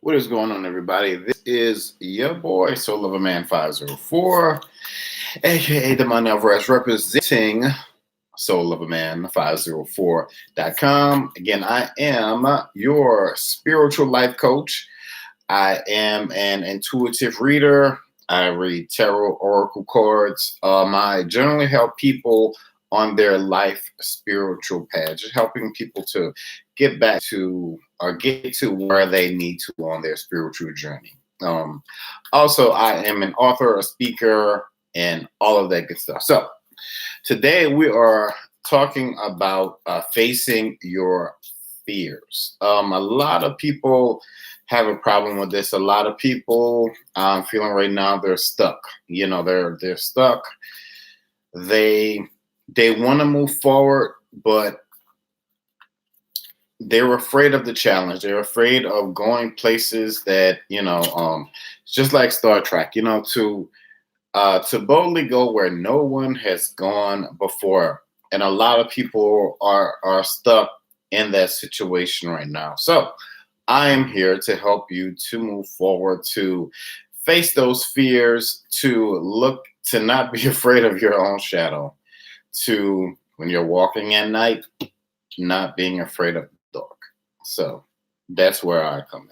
What is going on, everybody? This is your boy, Soul of a Man 504, aka the Money Alvarez, representing Soul of a Man 504.com. Again, I am your spiritual life coach. I am an intuitive reader. I read tarot oracle cards. I generally help people on their life spiritual path, just helping people to get back to or get to where they need to on their spiritual journey. Also, I am an author, a speaker, and all of that good stuff. So today we are talking about facing your fears. A lot of people have a problem with this. A lot of people I'm feeling right now they're stuck. They're stuck. They want to move forward, but they're afraid of the challenge. They're afraid of going places that just like Star Trek. To boldly go where no one has gone before, and a lot of people are stuck in that situation right now. So I am here to help you to move forward, to face those fears, to not be afraid of your own shadow, to when you're walking at night, not being afraid of the dark. So that's where I come in.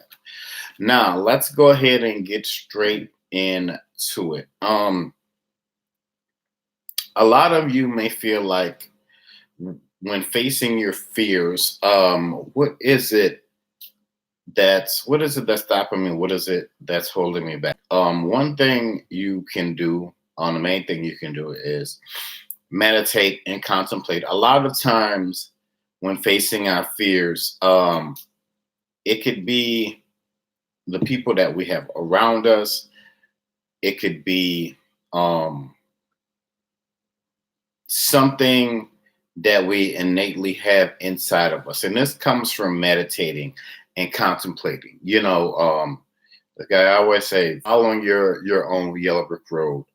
Now let's go ahead and get straight into it. A lot of you may feel like when facing your fears, what is it that's stopping me? What is it that's holding me back? One thing you can do, the main thing you can do is meditate and contemplate. A lot of times when facing our fears, it could be the people that we have around us. It could be something that we innately have inside of us. And this comes from meditating and contemplating. Like I always say, following your own yellow brick road,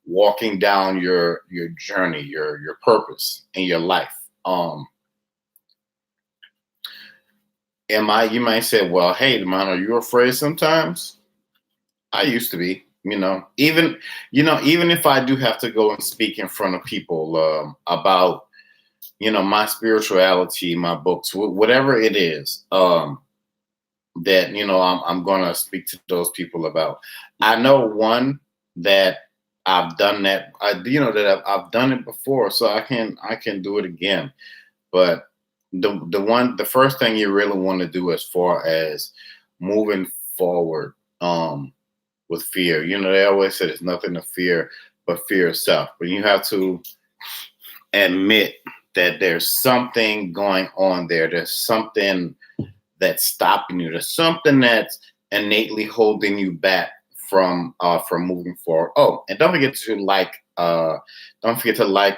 walking down your journey, your purpose in your life. You might say, well, hey, man, are you afraid sometimes? I used to be. Even if I do have to go and speak in front of people about my spirituality, my books, whatever it is that I'm gonna speak to those people about. I know one that I've done that. I've done it before, so I can do it again. But the first thing you really want to do as far as moving forward with fear, they always say there's nothing to fear but fear itself. But you have to admit that there's something going on there. There's something that's stopping you. There's something that's innately holding you back from moving forward. Oh, and don't forget to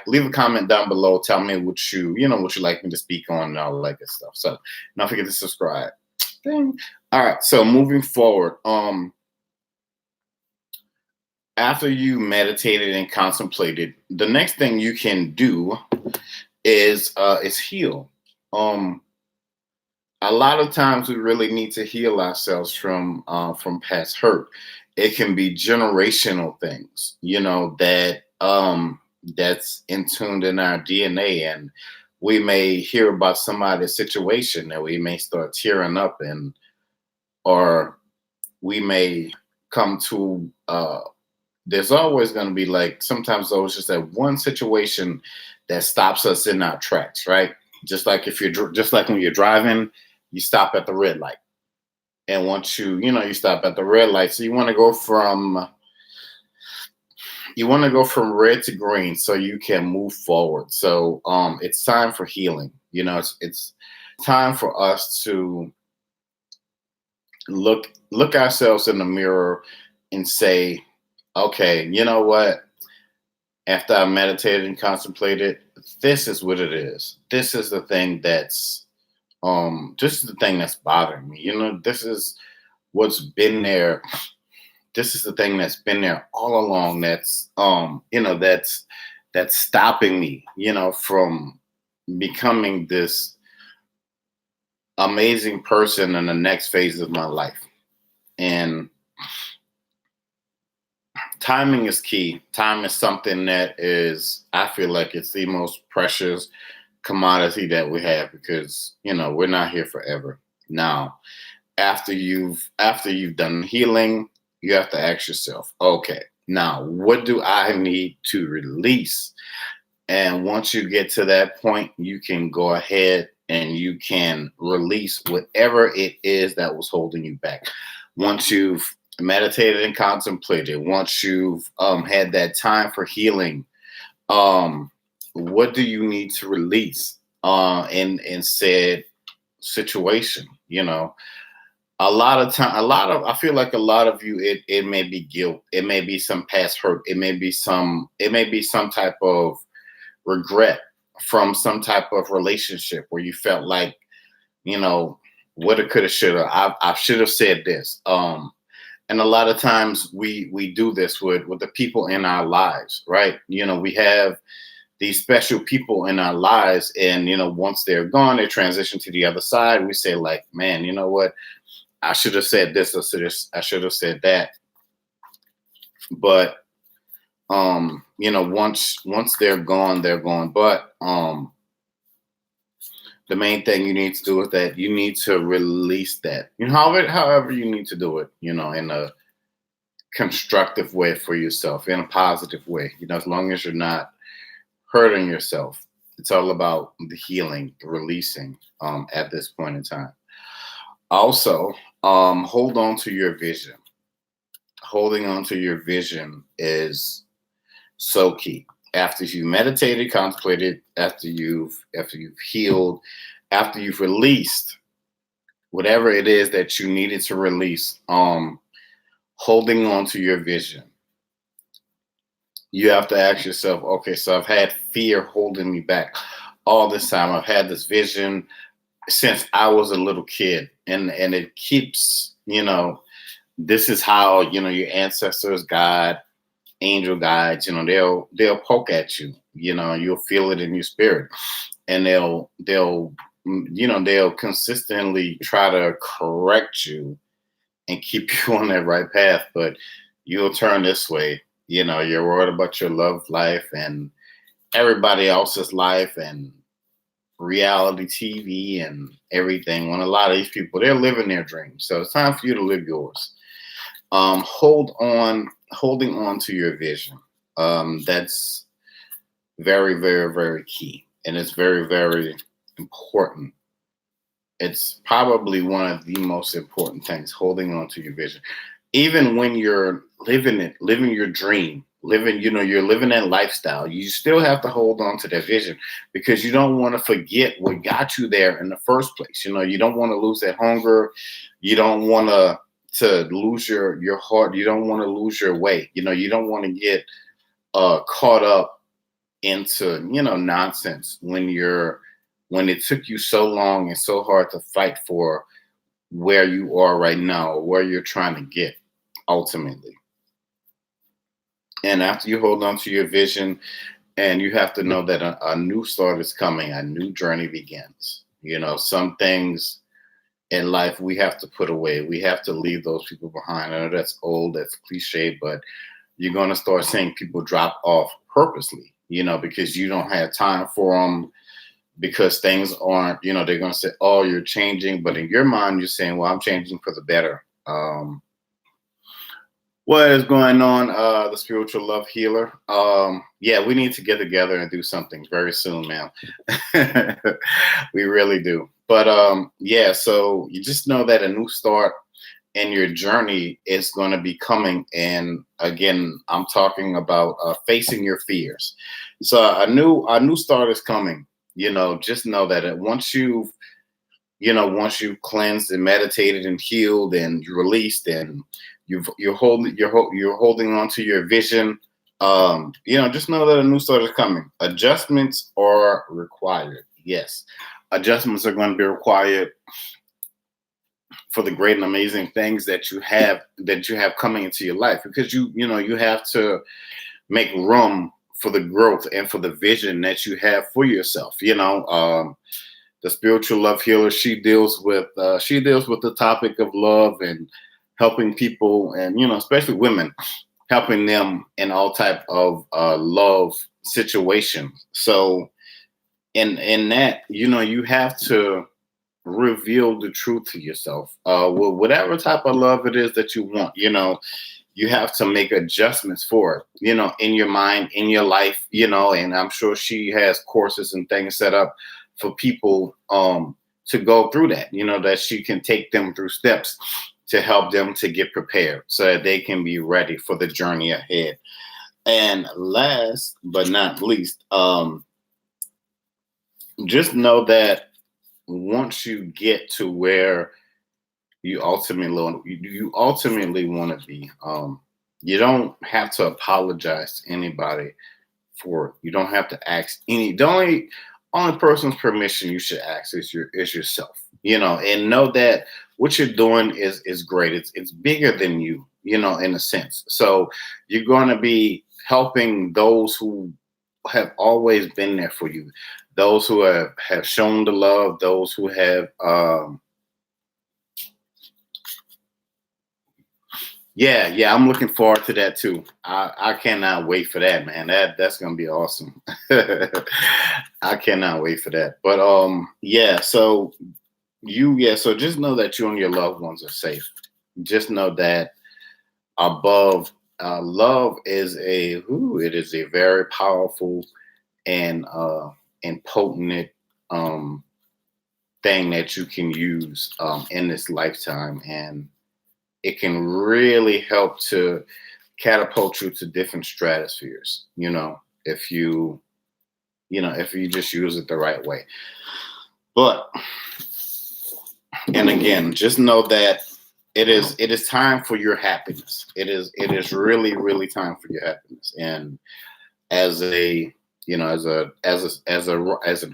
leave a comment down below. Tell me what you like me to speak on and all that good stuff. So don't forget to subscribe. Dang. All right. So moving forward, after you meditated and contemplated, the next thing you can do is heal. A lot of times we really need to heal ourselves from past hurt. It can be generational things, that's intuned in our DNA, and we may hear about somebody's situation and we may start tearing up, or we may come to. There's always going to be sometimes always just that one situation that stops us in our tracks, right? Just like when you're driving, you stop at the red light, and once you stop at the red light, so you want to go from red to green so you can move forward. So it's time for healing. It's time for us to look ourselves in the mirror and say, okay, you know what? After I meditated and contemplated, this is what it is. This is the thing that's bothering me. This is what's been there. This is the thing that's been there all along. That's that's stopping me, from becoming this amazing person in the next phase of my life. And timing is key. Time is something that is, I feel like it's the most precious commodity that we have, because, we're not here forever. Now, after you've done healing, you have to ask yourself, okay, now what do I need to release? And once you get to that point, you can go ahead and you can release whatever it is that was holding you back. Once you've meditated and contemplated, once you've had that time for healing, what do you need to release in said situation? I feel like a lot of you, it may be guilt, it may be some past hurt, it may be some type of regret from some type of relationship where you felt like, woulda, coulda, shoulda, I should have said this. And a lot of times we do this with the people in our lives, right? We have these special people in our lives, and once they're gone, they transition to the other side. We say like, man, you know what? I should have said this, or I should have said that. But once they're gone, they're gone. But the main thing you need to do is that you need to release that. However you need to do it, in a constructive way for yourself, in a positive way. As long as you're not hurting yourself. It's all about the healing, the releasing at this point in time. Also, hold on to your vision. Holding on to your vision is so key. After you meditated, contemplated, after you've healed, after you've released whatever it is that you needed to release, holding on to your vision. You have to ask yourself, okay, so I've had fear holding me back all this time. I've had this vision since I was a little kid, and it keeps, this is how, your ancestors, God, angel guides, they'll poke at you, you'll feel it in your spirit, and they'll consistently try to correct you and keep you on that right path, but you'll turn this way. You're worried about your love life and everybody else's life and reality TV and everything, when a lot of these people, they're living their dreams. So it's time for you to live yours. Holding on to your vision. That's very, very, very key. And it's very, very important. It's probably one of the most important things, holding on to your vision. Even when you're living your dream, you're living that lifestyle, you still have to hold on to that vision, because you don't want to forget what got you there in the first place. You don't want to lose that hunger. You don't want to lose your heart. You don't want to lose your way. You don't want to get caught up into, nonsense when it took you so long and so hard to fight for where you are right now, or where you're trying to get ultimately. And after you hold on to your vision, and you have to know that a new start is coming, a new journey begins. Some things in life we have to put away. We have to leave those people behind. I know that's old, that's cliche, but you're going to start seeing people drop off purposely, because you don't have time for them, because things aren't, they're going to say, oh, you're changing. But in your mind, you're saying, well, I'm changing for the better. What is going on, the spiritual love healer? Yeah, we need to get together and do something very soon, man. We really do. But yeah, so you just know that a new start in your journey is going to be coming. And again, I'm talking about facing your fears. So a new start is coming. Just know that once you've cleansed and meditated and healed and you released and you're holding on to your vision, just know that a new start is coming. Adjustments are required. Yes, adjustments are going to be required for the great and amazing things that you have coming into your life, because you have to make room for the growth and for the vision that you have for yourself. The the spiritual love healer. She deals with the topic of love and helping people, and especially women, helping them in all type of love situations. So in that, you have to reveal the truth to yourself. Whatever type of love it is that you want, you have to make adjustments for it, in your mind, in your life, and I'm sure she has courses and things set up for people to go through that, that she can take them through steps to help them to get prepared so that they can be ready for the journey ahead. And last but not least, just know that once you get to where you ultimately want to be, you don't have to apologize to anybody for it. You don't have to ask the only person's permission you should ask is yourself, and know that what you're doing is great. It's bigger than you, in a sense. So you're going to be helping those who have always been there for you, those who have shown the love, those who have yeah, I'm looking forward to that too. I cannot wait for that, man. That's gonna be awesome. I cannot wait for that. But yeah, so so just know that you and your loved ones are safe. Just know that above love is it is a very powerful and potent thing that you can use in this lifetime, and it can really help to catapult you to different stratospheres, if you just use it the right way. But, and again, just know that it is time for your happiness. It is really, really time for your happiness. And as an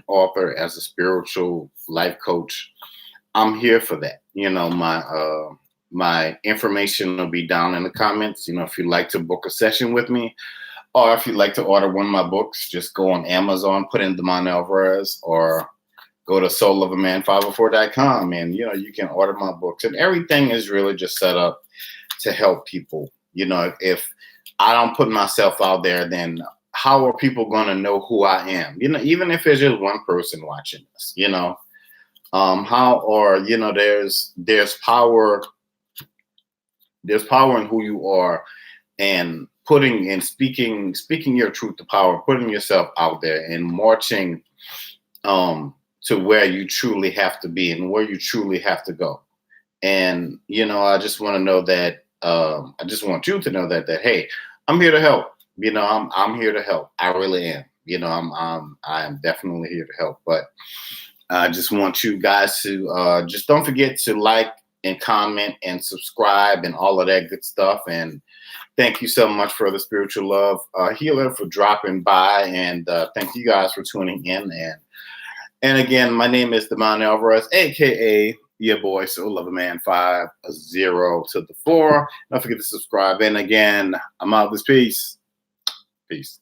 author, as a spiritual life coach, I'm here for that. My information will be down in the comments. If you'd like to book a session with me, or if you'd like to order one of my books, just go on Amazon, put in Damon Alvarez, or go to soulofaman504.com, and you can order my books. And everything is really just set up to help people. If I don't put myself out there, then how are people going to know who I am? Even if it's just one person watching this, there's power. There's power in who you are, and putting and speaking your truth to power, putting yourself out there and marching to where you truly have to be and where you truly have to go. And, I just want to know that, I just want you to know that, hey, I'm here to help. I'm here to help. I really am. I'm definitely here to help. But I just want you guys to just don't forget to like and comment and subscribe and all of that good stuff. And thank you so much for the spiritual love healer for dropping by. And thank you guys for tuning in. And again, my name is Damon Alvarez, aka your boy Soul Lover Man 50 to the 4. Don't forget to subscribe. And again, I'm out of this piece. Peace.